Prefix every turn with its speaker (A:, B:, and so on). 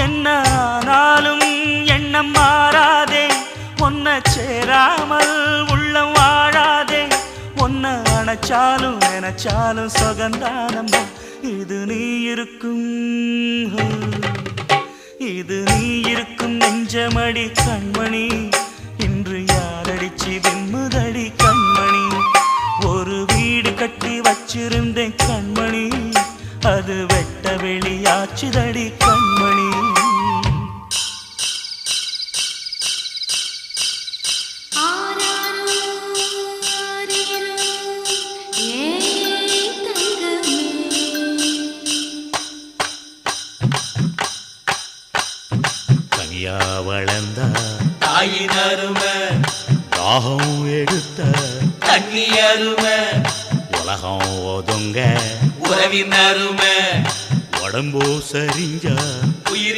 A: என்ன ஆனாலும் எண்ணம் மாறாதே, ஒன்ன சேராமல் உள்ளம் வாழாதே. ஒன்ன அணைச்சாலும் நினைச்சாலும் சொகந்தானம்மா. இது நீ இருக்கும், இது நீ இருக்கும் நெஞ்சமடி கண்மணி. இன்று யாரடிச்சு வெண்முதடி கண்மணி. ஒரு வீடு கட்டி வச்சிருந்தேன் கண்மணி, அது வெட்ட வெளியாச்சுதடி கண்மணி.
B: தனியா வளர்ந்த
C: தாயின் அருமை,
B: தாகம் எடுத்த
C: தண்ணி அருமை,
B: உலகம் ஒதுங்க
C: உறவின் அருமை,
B: உடம்போ சரிஞ்ச
C: உயிரின்